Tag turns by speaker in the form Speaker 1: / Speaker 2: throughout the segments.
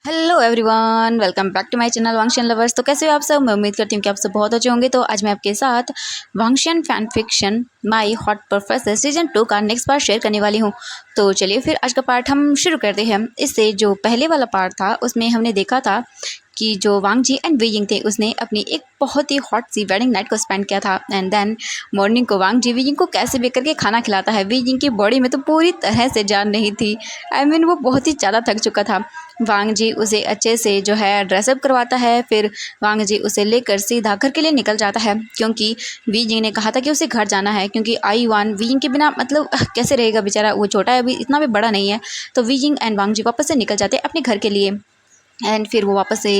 Speaker 1: Hello everyone, welcome back to my channel वांगशियन lovers. तो कैसे हो आप सब? मैं उम्मीद करती हूँ कि आप सब बहुत अच्छे होंगे। तो आज मैं आपके साथ वांगशियन फैन फिक्शन माई हॉट प्रोफेसर सीजन 2 का नेक्स्ट पार्ट शेयर करने वाली हूँ। तो चलिए फिर आज का पार्ट हम शुरू करते हैं। इससे जो पहले वाला पार्ट था उसमें हमने देखा था कि जो वांग जी एंड वी जिंग थे उसने अपनी एक बहुत ही हॉट सी वेडिंग नाइट को स्पेंड किया था। एंड देन मॉर्निंग को वांग जी वी जिंग को कैसे भी करके खाना खिलाता है। वी जिंग की बॉडी में तो पूरी तरह से जान नहीं थी। वो बहुत ही ज़्यादा थक चुका था। वांग जी उसे अच्छे से जो है ड्रेसअप करवाता है। फिर वांग जी उसे लेकर सीधा घर के लिए निकल जाता है क्योंकि वी जिंग ने कहा था कि उसे घर जाना है, क्योंकि आई वान वी जिंग के बिना कैसे रहेगा बेचारा, वो छोटा है अभी, इतना भी बड़ा नहीं है। तो वी जिंग एंड वांग जी वापस से निकल जाते हैं अपने घर के लिए। एंड फिर वो वापस से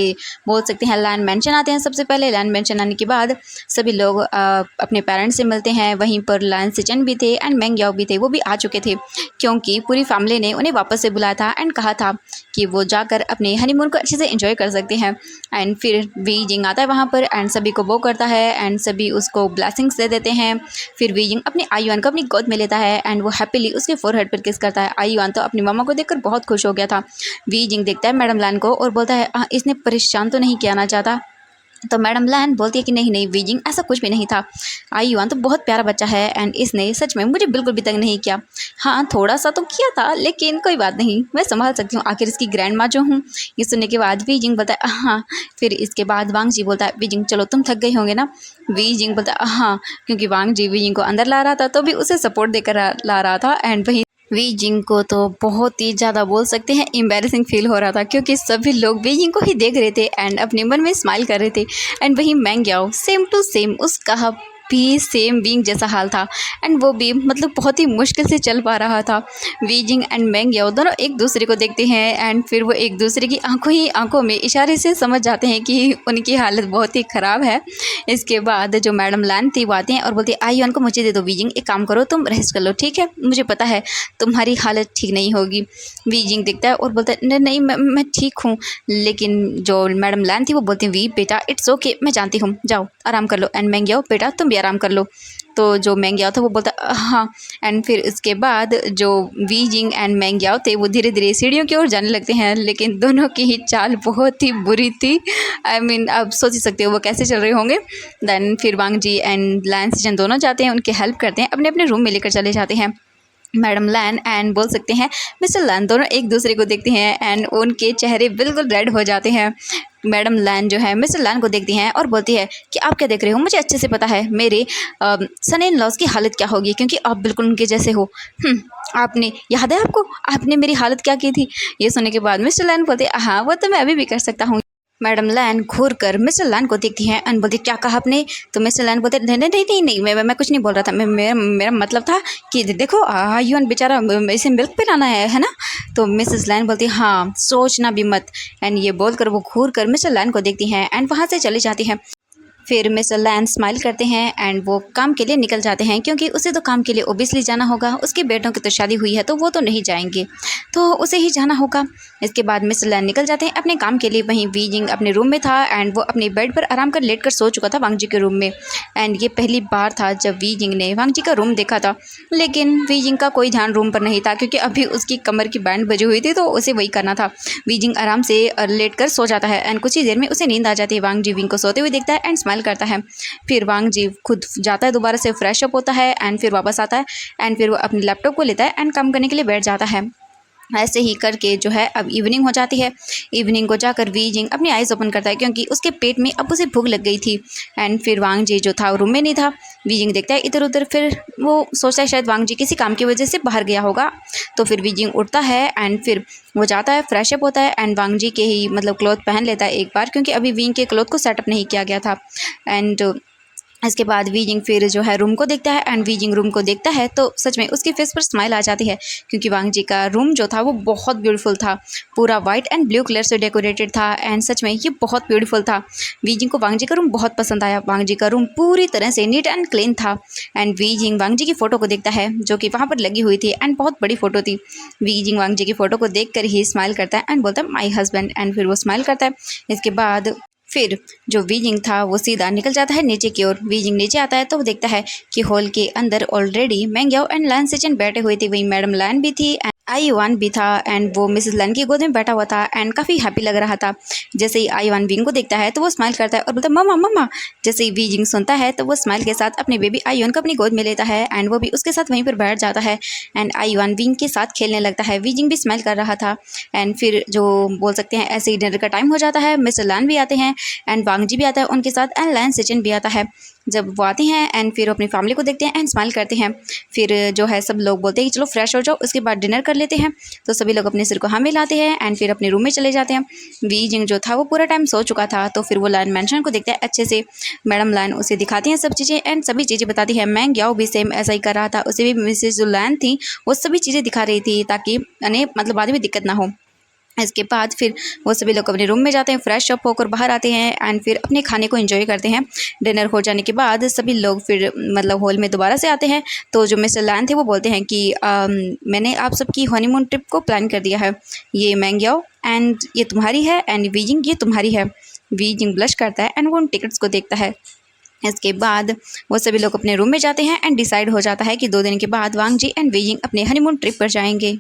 Speaker 1: बोल सकते हैं लैंड मेंशन आते हैं। सबसे पहले लैंड मेंशन आने के बाद सभी लोग अपने पेरेंट्स से मिलते हैं। वहीं पर लैंड सिचन भी थे एंड मेंग याओ भी थे, वो भी आ चुके थे क्योंकि पूरी फैमिली ने उन्हें वापस से बुलाया था एंड कहा था कि वो जाकर अपने हनीमून को अच्छे से एंजॉय कर सकते हैं। एंड फिर वी जिंग आता है वहाँ पर एंड सभी को वो करता है एंड सभी उसको ब्लेसिंग्स दे देते हैं। फिर वी जिंग अपने आई युआन को अपनी गोद में लेता है एंड वो हैप्पीली उसके फोरहेड पर किस करता है। आई युआन तो अपनी मामा को देखकर बहुत खुश हो गया था। वी जिंग देखता है मैडम लैन को और बोलता है इसने परेशान तो नहीं किया ना चाहता। तो मैडम लैन बोलती है कि नहीं नहीं वी जिंग, ऐसा कुछ भी नहीं था। आई युआन तो बहुत प्यारा बच्चा है एंड इसने सच में मुझे बिल्कुल भी तंग नहीं किया। हाँ, थोड़ा सा तो किया था लेकिन कोई बात नहीं, मैं संभाल सकती हूँ, आखिर इसकी ग्रैंड माँ जो हूँ। ये सुनने के बाद वी जिंग बोलता है हाँ। फिर इसके बाद वांग जी बोलता है वी जिंग चलो तुम थक गई होंगे ना। वी जिंग बोलता है हाँ, क्योंकि वांग जी वी जिंग को अंदर ला रहा था तो भी उसे सपोर्ट देकर ला रहा था। एंड वही वी जिंग को तो बहुत ही ज़्यादा बोल सकते हैं एम्बैरेसिंग फील हो रहा था क्योंकि सभी लोग वी जिंग को ही देख रहे थे एंड अपने मन में स्माइल कर रहे थे। एंड वही मेंग याओ सेम टू सेम, उसका भी सेम विंग जैसा हाल था एंड वो भी बहुत ही मुश्किल से चल पा रहा था। वी जिंग एंड मेंग याओ दोनों एक दूसरे को देखते हैं एंड फिर वो एक दूसरे की आंखों में इशारे से समझ जाते हैं कि उनकी हालत बहुत ही ख़राब है। इसके बाद जो मैडम लैन थी वो आती हैं और बोलती है आई को मुझे दे दो वी जिंग, एक काम करो तुम रेस्ट कर लो, ठीक है, मुझे पता है तुम्हारी हालत ठीक नहीं होगी। वी जिंग देखता है और बोलता है नहीं नहीं मैं ठीक हूँ। लेकिन जो मैडम लैन थी वो बोलती है वी बेटा इट्स ओके, मैं जानती हूँ, जाओ आराम कर लो। एंड मेंग याओ बेटा तुम भी आराम कर लो। तो जो मेंग याओ था वो बोलता हाँ। एंड फिर इसके बाद जो वी जिंग एंड मेंग याओ थे वो धीरे धीरे सीढ़ियों की ओर जाने लगते हैं, लेकिन दोनों की ही चाल बहुत ही बुरी थी। अब सोच ही सकते हो वो कैसे चल रहे होंगे। देन फिर वांग जी एंड लैन सिचन दोनों जाते हैं, उनकी हेल्प करते हैं, अपने अपने रूम में लेकर चले जाते हैं। मैडम लैन एंड बोल सकते हैं मिस्टर लैन दोनों एक दूसरे को देखते हैं एंड उनके चेहरे बिल्कुल रेड हो जाते हैं। मैडम लैन जो है मिस्टर लैन को देखती हैं और बोलती है कि आप क्या देख रहे हो, मुझे अच्छे से पता है मेरे सन इन लॉज की हालत क्या होगी, क्योंकि आप बिल्कुल उनके जैसे हो। आपने याद है आपको आपने मेरी हालत क्या की थी। ये सुनने के बाद मिस्टर लैन बोलते हैं हाँ वो तो मैं अभी भी कर सकता हूँ। मैडम लैन घूर कर मिस्टर लैन को देखती हैं एंड बोलती क्या कहा आपने। तो मिस्टर लैन बोलते नहीं नहीं नहीं नहीं, मैं कुछ नहीं बोल रहा था, मेरा मतलब था कि देखो युआन बेचारा इसे मिल्क पिलाना है ना। तो मिसेस लैन बोलती हाँ सोचना भी मत। एंड ये बोलकर वो घूर कर मिस्टर लैन को देखती हैं एंड वहाँ से चली जाती हैं। फिर मिस्टर लैन स्माइल करते हैं एंड वो काम के लिए निकल जाते हैं क्योंकि उसे तो काम के लिए ओबियसली जाना होगा, उसके बेटों की तो शादी हुई है तो वो तो नहीं जाएंगे, तो उसे ही जाना होगा। इसके बाद मिस्टर लैन निकल जाते हैं अपने काम के लिए। वहीं वी जिंग अपने रूम में था एंड वो अपने बेड पर आराम कर लेट कर सो चुका था वांग जी के रूम में। एंड ये पहली बार था जब वी जिंग ने वांग जी का रूम देखा था, लेकिन वी जिंग का कोई ध्यान रूम पर नहीं था क्योंकि अभी उसकी कमर की बैंड बजी हुई थी तो उसे वही करना था। वी जिंग आराम से लेट कर सो जाता है एंड कुछ ही देर में उसे नींद आ जाती है। वांग जी विंग को सोते हुए देखता है एंड स्माइल करता है। फिर वांग जी खुद जाता है, दोबारा से फ्रेश अप होता है एंड फिर वापस आता है एंड फिर वो अपने लैपटॉप को लेता है एंड काम करने के लिए बैठ जाता है। ऐसे ही करके जो है अब इवनिंग हो जाती है। इवनिंग को जाकर वी जिंग अपनी आइज़ ओपन करता है क्योंकि उसके पेट में अब उसे भूख लग गई थी। एंड फिर वांग जी जो था वो रूम में नहीं था। वी जिंग देखता है इधर उधर, फिर वो सोचता है शायद वांग जी किसी काम की वजह से बाहर गया होगा। तो फिर वी जिंग उठता है एंड फिर वो जाता है फ्रेश अप होता है एंड वांग जी के ही क्लॉथ पहन लेता है एक बार, क्योंकि अभी विंग के क्लॉथ को सेटअप नहीं किया गया था। एंड इसके बाद वी जिंग फिर जो है रूम को देखता है एंड वी जिंग रूम को देखता है तो सच में उसके फेस पर स्माइल आ जाती है क्योंकि वांग जी का रूम जो था वो बहुत ब्यूटीफुल था, पूरा वाइट एंड ब्लू कलर से डेकोरेटेड था एंड सच में ये बहुत ब्यूटीफुल था। वी जिंग को वांग जी का रूम बहुत पसंद आया। वांग जी का रूम पूरी तरह से नीट एंड क्लीन था एंड वी जिंग वांग जी की फ़ोटो को देखता है जो कि वहाँ पर लगी हुई थी एंड बहुत बड़ी फ़ोटो थी। वी जिंग वांग जी की फ़ोटो को देख कर ही स्माइल करता है एंड बोलता है माई हस्बैंड, एंड फिर वो स्माइल करता है। इसके बाद फिर जो वी जिंग था वो सीधा निकल जाता है नीचे की ओर। वी जिंग नीचे आता है तो वो देखता है कि हॉल के अंदर ऑलरेडी मेंग याओ एंड लैन सिचन बैठे हुए थे, वहीं मैडम लैन भी थी आईवान भी था एंड वो मिसेस लन की गोद में बैठा हुआ था एंड काफ़ी हैप्पी लग रहा था। जैसे ही आईवान विंग को देखता है तो वो स्माइल करता है और बोलता है मम्मा मम्मा। जैसे ही वी जिंग सुनता है तो वो स्माइल के साथ अपने बेबी आईवान को अपनी गोद में लेता है एंड वो भी उसके साथ वहीं पर बैठ जाता है एंड आईवान विंग के साथ खेलने लगता है। वी जिंग भी स्माइल कर रहा था एंड फिर जो बोल सकते हैं ऐसे ही डिनर का टाइम हो जाता है। मिस्टर लान भी आते हैं एंड वांग जी भी आता है उनके साथ एंड लैन सिचन भी आता है। जब वो आते हैं एंड फिर अपनी फैमिली को देखते हैं एंड स्माइल करते हैं। फिर जो है सब लोग बोलते हैं कि चलो फ्रेश हो जाओ, उसके बाद डिनर कर लेते हैं। तो सभी लोग अपने सिर को हाँ मिलाते हैं एंड फिर अपने रूम में चले जाते हैं। वी जिंग जो था वो पूरा टाइम सो चुका था तो फिर वो लाइन मैंशन को देखता है अच्छे से। मैडम लाइन उसे दिखाती हैं सब चीज़ें एंड सभी चीज़ें बताती है। मैंग याओ भी सेम ऐसा ही कर रहा था, उसे भी मिसेज जो लाइन थी वो सभी चीज़ें दिखा रही थी ताकि उन्हें मतलब बाद में दिक्कत ना हो। इसके बाद फिर वो सभी लोग अपने रूम में जाते हैं, फ्रेश अप होकर बाहर आते हैं एंड फिर अपने खाने को एंजॉय करते हैं। डिनर हो जाने के बाद सभी लोग फिर मतलब हॉल में दोबारा से आते हैं। तो जो मिस्टर लैन थे वो बोलते हैं कि मैंने आप सबकी हनीमून ट्रिप को प्लान कर दिया है, ये मैंग्याओ एंड ये तुम्हारी है एंड वीजिंग ये तुम्हारी है। वीजिंग ब्लश करता है एंड वो उन टिकट्स को देखता है। इसके बाद वो सभी लोग अपने रूम में जाते हैं एंड डिसाइड हो जाता है कि 2 दिन के बाद वांग जी एंड वीजिंग अपने हनीमून ट्रिप पर जाएंगे।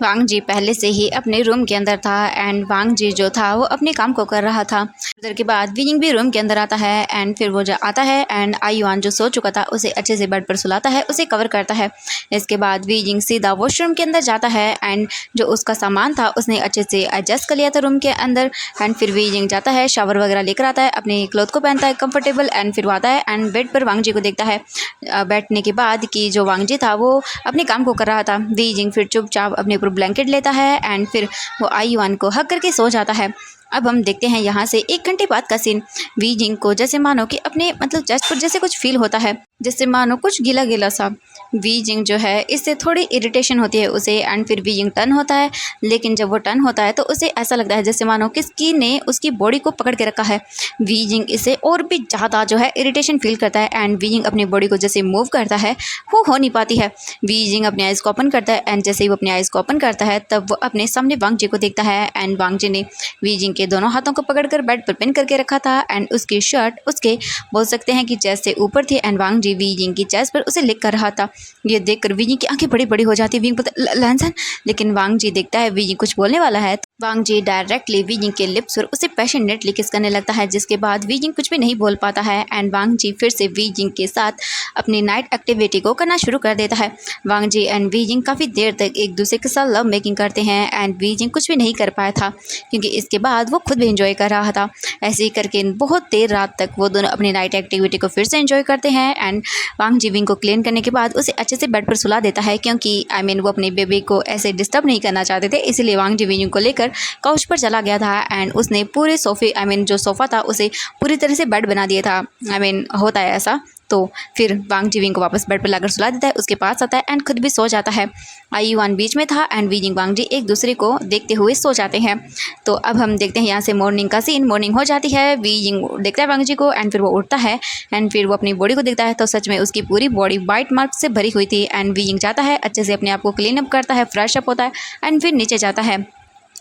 Speaker 1: वांग जी पहले से ही अपने रूम के अंदर था एंड वांग जी जो था वो अपने काम को कर रहा था। उधर के बाद वीजिंग भी रूम के अंदर आता है एंड फिर वो आता है एंड आईवान जो सो चुका था उसे अच्छे से बेड पर सुलाता है, उसे कवर करता है। इसके बाद वीजिंग सीधा वॉशरूम के अंदर जाता है एंड जो उसका सामान था उसने अच्छे से एडजस्ट कर लिया था रूम के अंदर। एंड फिर वीजिंग जाता है, शावर वगैरह लेकर आता है, अपने क्लोथ को पहनता है कंफर्टेबल एंड फिर वो आता है एंड बेड पर वांग जी को देखता है बैठने के बाद कि जो वांग जी था वो अपने काम को कर रहा था। वीजिंग फिर चुपचाप अपने ऊपर ब्लैंकेट लेता है एंड फिर वो आईवान को हक करके सो जाता है। अब हम देखते हैं यहाँ से 1 घंटे बाद का सीन। वी जिंग को जैसे मानो कि अपने मतलब चेस्ट पर जैसे कुछ फील होता है, जैसे मानो कुछ गीला गीला सा। वी जिंग जो है इससे थोड़ी इरिटेशन होती है उसे एंड फिर वी जिंग टर्न होता है। लेकिन जब वो टर्न होता है तो उसे ऐसा लगता है जैसे मानो किसी ने उसकी बॉडी को पकड़ के रखा है। वी जिंग इसे और भी ज़्यादा जो है इरिटेशन फील करता है एंड वी जिंग अपनी बॉडी को जैसे मूव करता है वो हो नहीं पाती है। वी जिंग अपने आइज़ को ओपन करता है एंड जैसे ही वो अपने आइज़ को ओपन करता है तब वो अपने सामने वांग जी को देखता है एंड वांग जी ने वी जिंग के दोनों हाथों को पकड़कर बेड पर पिन करके रखा था एंड उसकी शर्ट उसके बोल सकते हैं कि चेस्ट से ऊपर थी एंड वांग जी वी जिंग की चेस्ट पर उसे लिख कर रहा था। ये देखकर वी जिंग की आंखें बड़ी बड़ी हो जाती है। विंग बोलता लैंसन, लेकिन वांग जी देखता है वी जिंग कुछ बोलने वाला है। वांग जी डायरेक्टली वी जिंग के लिप्स पर उसे पैशनेटली किस करने लगता है, जिसके बाद वी जिंग कुछ भी नहीं बोल पाता है एंड वांग जी फिर से वी जिंग के साथ अपनी नाइट एक्टिविटी को करना शुरू कर देता है। वांग जी एंड वी जिंग काफ़ी देर तक एक दूसरे के साथ लव मेकिंग करते हैं एंड वी जिंग कुछ भी नहीं कर पाया था क्योंकि इसके बाद वो खुद भी इंजॉय कर रहा था। ऐसे ही करके बहुत देर रात तक वो दोनों अपनी नाइट एक्टिविटी को फिर से इंजॉय करते हैं एंड वांग जी विंग को क्लीन करने के बाद उसे अच्छे से बेड पर सुला देता है क्योंकि वो अपने बेबी को ऐसे डिस्टर्ब नहीं करना चाहते थे, इसीलिए वांग जी विंग को लेकर काउच पर चला गया था एंड उसने पूरे सोफे जो सोफ़ा था उसे पूरी तरह से बेड बना दिया था। होता है ऐसा। तो फिर वांग जी विंग को वापस बेड पर लाकर सुला देता है, उसके पास आता है एंड खुद भी सो जाता है। आईवान बीच में था एंड वी जिंग वांग जी एक दूसरे को देखते हुए सो जाते हैं। तो अब हम देखते हैं यहाँ से मॉर्निंग का सीन। मॉर्निंग हो जाती है, वी जिंग देखता है वांग जी को एंड फिर वो उठता है एंड फिर वो अपनी बॉडी को देखता है तो सच में उसकी पूरी बॉडी वाइट मार्क से भरी हुई थी एंड वी जिंग जाता है अच्छे से अपने आप को क्लीन अप करता है, फ्रेश अप होता है एंड फिर नीचे जाता है।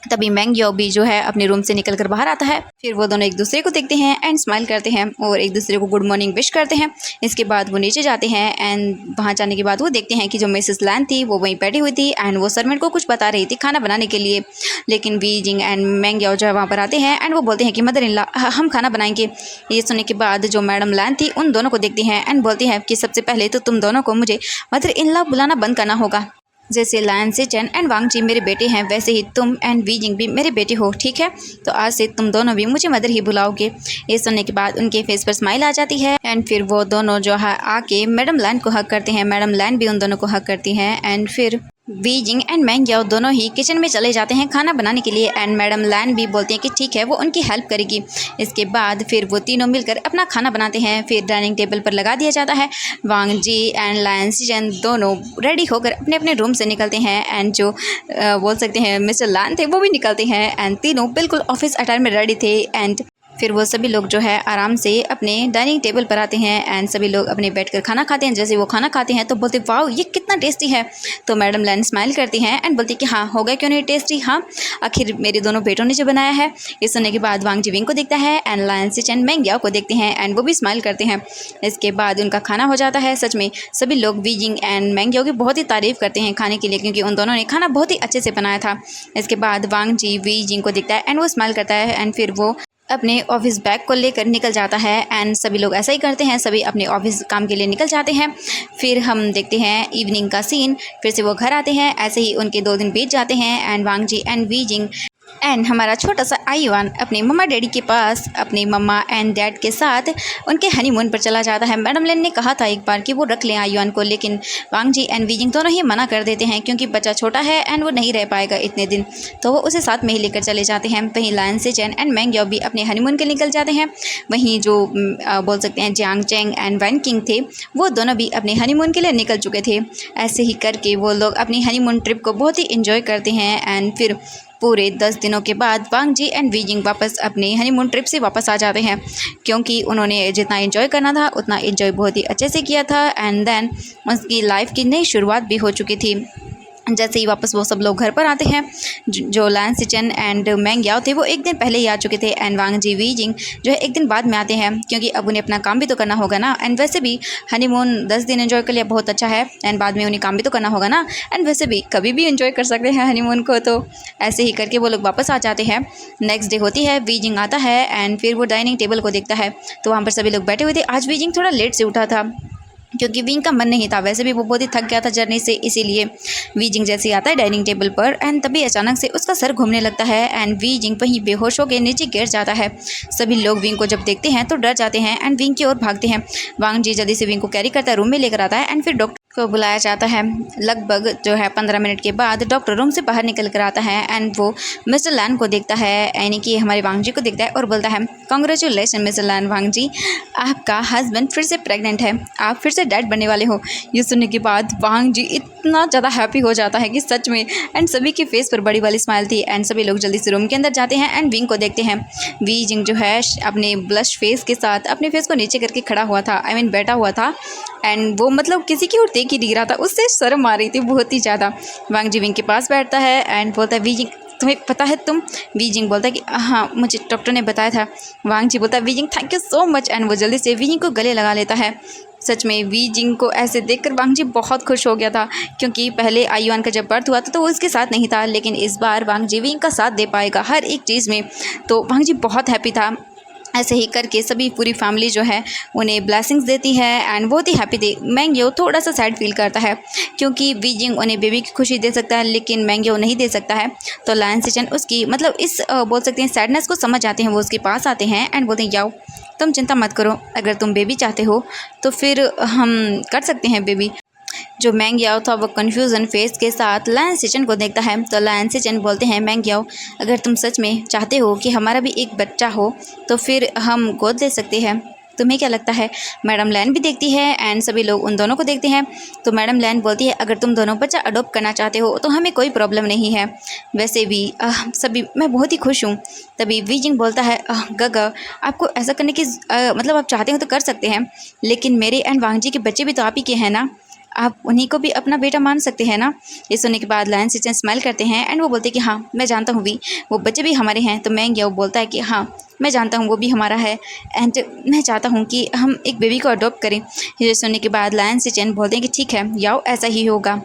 Speaker 1: तभी मैंग याओ भी जो है अपने रूम से निकल कर बाहर आता है। फिर वो दोनों एक दूसरे को देखते हैं एंड स्माइल करते हैं और एक दूसरे को गुड मॉर्निंग विश करते हैं। इसके बाद वो नीचे जाते हैं एंड वहाँ जाने के बाद वो देखते हैं कि जो मिसेस लैन थी वो वहीं बैठी हुई थी एंड वो सर्वेंट को कुछ बता रही थी खाना बनाने के लिए। लेकिन वी जिंग एंड मैंग याओ जो है वहाँ पर आते हैं एंड वो बोलते हैं कि मदर इन लॉ हम खाना बनाएंगे। ये सुनने के बाद जो मैडम लैन थी उन दोनों को देखती हैं एंड बोलती हैं कि सबसे पहले तो तुम दोनों को मुझे मदर इन लॉ बुलाना बंद करना होगा। जैसे लायन सिचन एंड वांग जी मेरे बेटे हैं वैसे ही तुम एंड वी जिंग भी मेरे बेटे हो, ठीक है? तो आज से तुम दोनों भी मुझे मदर ही बुलाओगे। ये सुनने के बाद उनके फेस पर स्माइल आ जाती है एंड फिर वो दोनों जो है आके मैडम लैन को हक करते हैं। मैडम लैन भी उन दोनों को हक करती हैं एंड फिर वी जिंग एंड मैंग याओ दोनों ही किचन में चले जाते हैं खाना बनाने के लिए एंड मैडम लैन भी बोलती हैं कि ठीक है वो उनकी हेल्प करेगी। इसके बाद फिर वो तीनों मिलकर अपना खाना बनाते हैं। फिर डाइनिंग टेबल पर लगा दिया जाता है। वांग जी एंड लायन सिचन दोनों रेडी होकर अपने अपने रूम से निकलते हैं एंड जो बोल सकते हैं मिस्टर लैन थे वो भी निकलते हैं एंड तीनों बिल्कुल ऑफिस अटायर में रेडी थे एंड फिर वो सभी लोग जो है आराम से अपने डाइनिंग टेबल पर आते हैं एंड सभी लोग अपने बैठकर खाना खाते हैं। जैसे वो खाना खाते हैं तो बोलते वाओ ये कितना टेस्टी है। तो मैडम लैन स्माइल करती हैं एंड बोलती कि हाँ हो गया क्यों नहीं टेस्टी, हाँ आखिर मेरे दोनों बेटों ने जो बनाया है। ये सुनने के बाद वांग जिविंग को देखता है एंड लायन सिचन मेंग याओ को देखते हैं एंड वो भी स्माइल करते हैं। इसके बाद उनका खाना हो जाता है। सच में सभी लोग वीजिंग एंड मेंग याओ की बहुत ही तारीफ करते हैं खाने के लिए, क्योंकि उन दोनों ने खाना बहुत ही अच्छे से बनाया था। इसके बाद वांग जी वीजिंग को देखता है एंड वो स्माइल करता है एंड फिर वो अपने ऑफिस बैग को लेकर निकल जाता है एंड सभी लोग ऐसा ही करते हैं, सभी अपने ऑफिस काम के लिए निकल जाते हैं। फिर हम देखते हैं इवनिंग का सीन। फिर से वो घर आते हैं। ऐसे ही उनके 2 दिन बीत जाते हैं and Wang Ji and Weijing and हमारा छोटा सा आयुआन अपने मम्मा डैडी के पास अपने मम्मा एंड डैड के साथ उनके हनीमून पर चला जाता है। मैडम लेन ने कहा था एक बार कि वो रख लें आयुआन को, लेकिन वांग जी एंड वीजिंग दोनों ही मना कर देते हैं क्योंकि बच्चा छोटा है एंड वो नहीं रह पाएगा इतने दिन, तो वो उसे साथ में ही लेकर चले जाते हैं। वहीं लायन से चैन एंड मैंग याओ भी अपने हनीमून के निकल जाते हैं। वहीं जो बोल सकते हैं Jiang Chang and Wan Qing थे वो दोनों भी अपने हनीमून के लिए निकल चुके थे। ऐसे ही करके वो लोग अपनी हनीमून ट्रिप को बहुत ही इंजॉय करते हैं एंड फिर पूरे 10 दिनों के बाद वांग जी एंड वीजिंग वापस अपने हनीमून ट्रिप से वापस आ जाते हैं, क्योंकि उन्होंने जितना एंजॉय करना था उतना एंजॉय बहुत ही अच्छे से किया था एंड देन उसकी लाइफ की नई शुरुआत भी हो चुकी थी। जैसे ही वापस वो सब लोग घर पर आते हैं, जो लायन सिचन एंड मेंग याओ थे वो एक दिन पहले ही आ चुके थे एंड वांग जी वीजिंग जो है एक दिन बाद में आते हैं, क्योंकि अब उन्हें अपना काम भी तो करना होगा ना। एंड वैसे भी हनीमून 10 दिन एंजॉय कर लिया बहुत अच्छा है एंड बाद में उन्हें काम भी तो करना होगा ना। एंड वैसे भी कभी भी एंजॉय कर सकते हैं हनीमून को। तो ऐसे ही करके वो लोग वापस आ जाते हैं। नेक्स्ट डे होती है, वीजिंग आता है एंड फिर वो डाइनिंग टेबल को देखता है तो वहाँ पर सभी लोग बैठे हुए थे। आज वीजिंग थोड़ा लेट से उठा था क्योंकि विंग का मन नहीं था, वैसे भी वो बहुत ही थक गया था जर्नी से, इसीलिए वीजिंग जैसे ही आता है डाइनिंग टेबल पर एंड तभी अचानक से उसका सर घूमने लगता है एंड वीजिंग वहीं बेहोश होकर नीचे गिर जाता है। सभी लोग विंग को जब देखते हैं तो डर जाते हैं एंड विंग की ओर भागते हैं। वांग जी जल्दी से विंग को कैरी करता है, रूम में लेकर आता है एंड फिर डॉक्टर को बुलाया जाता है। लगभग जो है 15 मिनट के बाद डॉक्टर रूम से बाहर निकल कर आता है एंड वो मिस्टर लैन को देखता है, यानी कि हमारे वांग जी को देखता है और बोलता है कांग्रेचुलेसन मिस्टर लैन वांग जी, आपका हस्बैंड फिर से प्रेग्नेंट है, आप फिर से डैड बनने वाले हो। ये सुनने के बाद वांग जी इतना ज़्यादा हैप्पी हो जाता है कि सच में, एंड सभी के फेस पर बड़ी वाली स्माइल थी एंड सभी लोग जल्दी से रूम के अंदर जाते हैं एंड विंग को देखते हैं। वीजिंग जो है अपने ब्लश फेस के साथ अपने फेस को नीचे करके खड़ा हुआ था, आई मीन बैठा हुआ था एंड वो मतलब किसी की ओर देख ही नहीं रहा था, उससे शर्म आ रही थी बहुत ही ज़्यादा। वांग जी विंग के पास बैठता है एंड बोलता है वीजिंग तुम्हें पता है तुम, वीजिंग बोलता है कि हाँ मुझे डॉक्टर ने बताया था। वांग जी बोलता है wheezing thank you so much and वो जल्दी से वीजिंग को गले लगा लेता है। सच में वीजिंग को ऐसे देखकर वांग जी बहुत खुश हो गया था, क्योंकि पहले आयुआन का जब बर्थ हुआ था तो वो उसके साथ नहीं था, लेकिन इस बार वांग जी विंग का साथ दे पाएगा हर एक चीज़ में, तो वांग जी बहुत हैप्पी था। ऐसे ही करके सभी पूरी फैमिली जो है उन्हें ब्लेसिंग्स देती है एंड बहुत ही हैप्पी थे। मेंग याओ थोड़ा सा सैड फील करता है क्योंकि वीजिंग उन्हें बेबी की खुशी दे सकता है लेकिन मेंग याओ नहीं दे सकता है। तो लायन सिचन उसकी मतलब इस बोल सकते हैं सैडनेस को समझ आते हैं, वो उसके पास आते हैं एंड बोलते हैं याओ तुम चिंता मत करो, अगर तुम बेबी चाहते हो तो फिर हम कर सकते हैं बेबी। जो मेंग याओ था वो कन्फ्यूज़न फेस के साथ लायन सिचन को देखता है। तो लायन सिचन बोलते हैं मेंग याओ अगर तुम सच में चाहते हो कि हमारा भी एक बच्चा हो तो फिर हम गोद ले सकते हैं, तुम्हें क्या लगता है। मैडम लैन भी देखती है एंड सभी लोग उन दोनों को देखते हैं। तो मैडम लैन बोलती है अगर तुम दोनों बच्चा अडॉप्ट करना चाहते हो तो हमें कोई प्रॉब्लम नहीं है, वैसे भी सभी मैं बहुत ही खुश हूँ। तभी वीजिंग बोलता है गगा आपको ऐसा करने की मतलब आप चाहते हो तो कर सकते हैं, लेकिन मेरे एंड वांग जी के बच्चे भी तो आप ही के हैं ना, आप उन्हीं को भी अपना बेटा मान सकते हैं ना। ये सुनने के बाद लायन सिचन स्माइल करते हैं एंड वो बोलते हैं कि हाँ मैं जानता हूँ भी वो बच्चे भी हमारे हैं। तो मेंग याओ बोलता है कि हाँ मैं जानता हूँ वो भी हमारा है एंड मैं चाहता हूँ कि हम एक बेबी को अडॉप्ट करें। ये सुनने के बाद लायन सिचन बोलते हैं कि ठीक है याओ ऐसा ही होगा।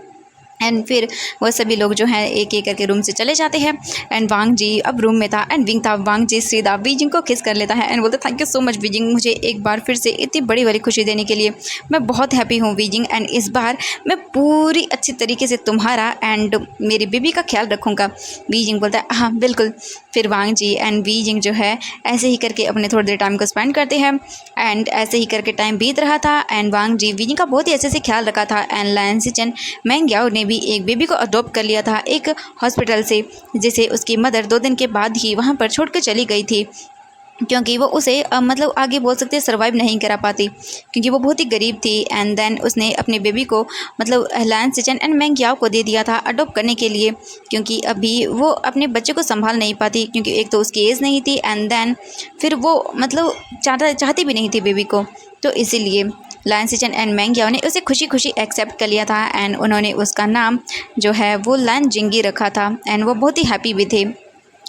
Speaker 1: एंड फिर वो सभी लोग जो हैं एक एक करके रूम से चले जाते हैं एंड वांग जी अब रूम में था एंड विंग था। वांग जी सीधा वीजिंग को किस कर लेता है एंड बोलते thank you so much wheezing, मुझे एक बार फिर से इतनी बड़ी वाली खुशी देने के लिए मैं बहुत हैप्पी हूँ वीजिंग, एंड इस बार मैं पूरी अच्छी तरीके से तुम्हारा एंड मेरी बेबी का ख्याल रखूँगा। वीजिंग बोलता है हाँ बिल्कुल। फिर वांग जी एंड वीजिंग जो है ऐसे ही करके अपने थोड़ी देर टाइम को स्पेंड करते हैं एंड ऐसे ही करके टाइम बीत रहा था एंड वांग जी वीजिंग का बहुत ही अच्छे से ख्याल रखा था। एंड लायन सिचन मेंग याओ ने भी एक बेबी को अडॉप्ट कर लिया था एक हॉस्पिटल से, जिसे उसकी मदर 2 दिन के बाद ही वहां पर छोड़कर चली गई थी। क्योंकि वो उसे मतलब आगे बोल सकते हैं सर्वाइव नहीं करा पाती, क्योंकि वो बहुत ही गरीब थी। एंड देन उसने अपने बेबी को मतलब लायन सिचन एंड मेंग याओ को दे दिया था अडॉप्ट करने के लिए, क्योंकि अभी वो अपने बच्चे को संभाल नहीं पाती, क्योंकि एक तो उसकी एज नहीं थी एंड देन फिर वो मतलब चाहती भी नहीं थी बेबी को। तो इसीलिए लायन सिचन एंड मेंग याओ ने उसे खुशी खुशी एक्सेप्ट कर लिया था एंड उन्होंने उसका नाम जो है वो लायन जिंगी रखा था एंड वो बहुत ही हैप्पी भी थे।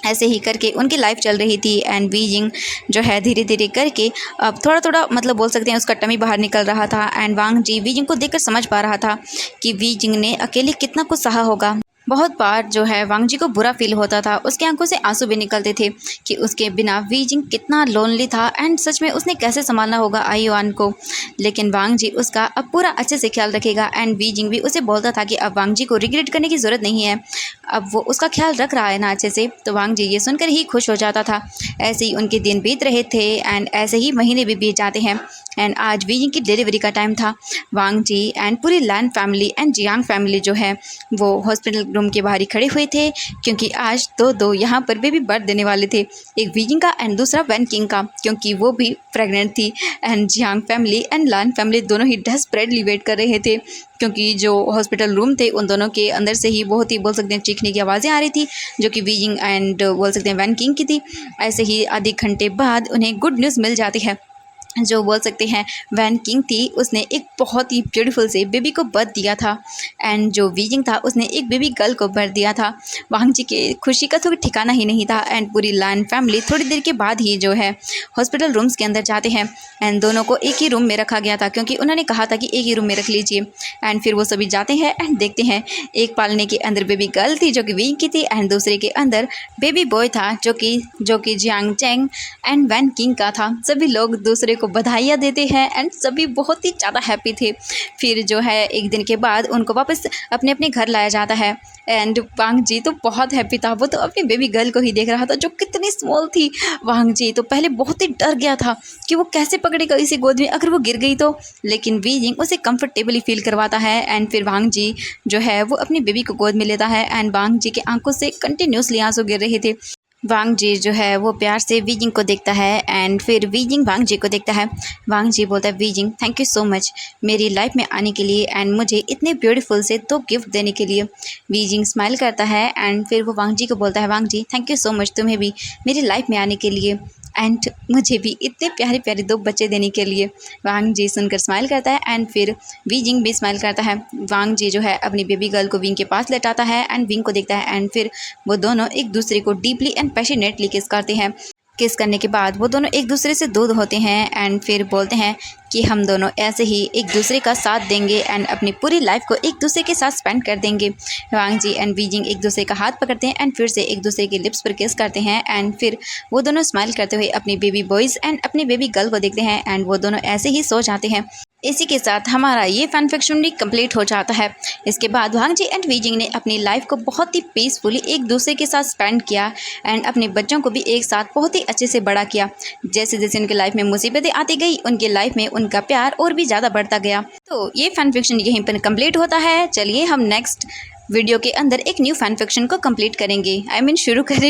Speaker 1: ऐसे ही करके उनकी लाइफ चल रही थी एंड वीजिंग जो है धीरे धीरे करके अब थोड़ा थोड़ा मतलब बोल सकते हैं उसका टमी बाहर निकल रहा था एंड वांग जी वीजिंग को देखकर समझ पा रहा था कि वीजिंग ने अकेले कितना कुछ सहा होगा। बहुत बार जो है वांग जी को बुरा फील होता था, उसके आंखों से आंसू भी निकलते थे कि उसके बिना वीजिंग कितना लोनली था एंड सच में उसने कैसे संभालना होगा आईवान को। लेकिन वांग जी उसका अब पूरा अच्छे से ख्याल रखेगा एंड वीजिंग भी उसे बोलता था कि अब वांग जी को रिग्रेट करने की ज़रूरत नहीं है, अब वो उसका ख्याल रख रहा है ना अच्छे से। तो वांग जी ये सुनकर ही खुश हो जाता था। ऐसे ही उनके दिन बीत रहे थे एंड ऐसे ही महीने भी बीत जाते हैं एंड आज वीजिंग की डिलीवरी का टाइम था। वांग जी एंड पूरी लैन फैमिली एंड जियांग फैमिली जो है वो हॉस्पिटल रूम के बाहर ही खड़े हुए थे, क्योंकि आज दो यहाँ पर बेबी बर्थ देने वाले थे, एक वीजिंग का एंड दूसरा वैन किंग का, क्योंकि वो भी प्रेग्नेंट थी। And Jiang family and Lan family दोनों ही डेस्परेटली वेट कर रहे थे, क्योंकि जो हॉस्पिटल रूम थे उन दोनों के अंदर से ही बहुत ही बोल सकते हैं चीखने की आवाज़ें आ रही थी, जो कि वीजिंग एंड बोल सकते हैं वैन किंग की थी। ऐसे ही आधे घंटे बाद उन्हें गुड न्यूज़ मिल जाती है। जो बोल सकते हैं वैन किंग थी उसने एक बहुत ही ब्यूटीफुल से बेबी को बर्थ दिया था एंड जो वीजिंग था उसने एक बेबी गर्ल को बर्थ दिया था। वांग जी के खुशी का तो ठिकाना ही नहीं था एंड पूरी लैन फैमिली थोड़ी देर के बाद ही जो है हॉस्पिटल रूम्स के अंदर जाते हैं एंड दोनों को एक ही रूम में रखा गया था, क्योंकि उन्होंने कहा था कि एक ही रूम में रख लीजिए। एंड फिर वो सभी जाते हैं एंड देखते हैं एक पालने के अंदर बेबी गर्ल थी जो कि वीजिंग की थी एंड दूसरे के अंदर बेबी बॉय था जो कि Jiang Cheng and Wan Qing का था। सभी लोग दूसरे को बधाइयाँ देते हैं एंड सभी बहुत ही ज़्यादा हैप्पी थे। फिर जो है एक दिन के बाद उनको वापस अपने अपने घर लाया जाता है एंड वांग जी तो बहुत हैप्पी था, वो तो अपनी बेबी गर्ल को ही देख रहा था जो कितनी स्मॉल थी। वांग जी तो पहले बहुत ही डर गया था कि वो कैसे पकड़ेगा इसे गोद में अगर वो गिर गई तो, लेकिन वीजिंग उसे कंफर्टेबली फील करवाता है एंड फिर वांग जी जो है वो अपनी बेबी को गोद में लेता है एंड वांग जी के आंखों से कंटिन्यूसली आंसू गिर रहे थे। वांग जी जो है वो प्यार से वीजिंग को देखता है एंड फिर वीजिंग वांग जी को देखता है। वांग जी बोलता है wheezing thank you so much मेरी लाइफ में आने के लिए एंड मुझे इतने ब्यूटीफुल से 2 गिफ्ट देने के लिए। वीजिंग स्माइल करता है एंड फिर वो वांग जी को बोलता है वांग जी थैंक यू सो मच तुम्हें भी मेरी लाइफ में आने के लिए एंड मुझे भी इतने प्यारे प्यारे 2 बच्चे देने के लिए। वांग जी सुनकर स्माइल करता है एंड फिर वीजिंग भी स्माइल करता है। वांग जी जो है अपनी बेबी गर्ल को विंग के पास लेटाता है एंड विंग को देखता है एंड फिर वो दोनों एक दूसरे को डीपली एंड पैशनेटली किस करते हैं। किस करने के बाद वो दोनों एक दूसरे से दूर होते हैं एंड फिर बोलते हैं कि हम दोनों ऐसे ही एक दूसरे का साथ देंगे एंड अपनी पूरी लाइफ को एक दूसरे के साथ स्पेंड कर देंगे। वांग जी एंड वीजिंग एक दूसरे का हाथ पकड़ते हैं एंड फिर से एक दूसरे के लिप्स पर किस करते हैं एंड फिर वो दोनों स्माइल करते हुए अपनी बेबी बॉयज़ एंड अपनी बेबी गर्ल को देखते हैं एंड वो दोनों ऐसे ही सो जाते हैं। इसी के साथ हमारा ये फैन फिक्शन भी कंप्लीट हो जाता है। इसके बाद वांग जी एंड वीजिंग ने अपनी लाइफ को बहुत ही पीसफुली एक दूसरे के साथ स्पेंड किया एंड अपने बच्चों को भी एक साथ बहुत ही अच्छे से बड़ा किया। जैसे जैसे उनकी लाइफ में मुसीबतें आती गई उनकी लाइफ में उनका प्यार और भी ज़्यादा बढ़ता गया। तो ये फैन फिक्शन यहीं पर कंप्लीट होता है। चलिए हम नेक्स्ट वीडियो के अंदर एक न्यू फैन फिक्शन को कंप्लीट करेंगे, शुरू करें।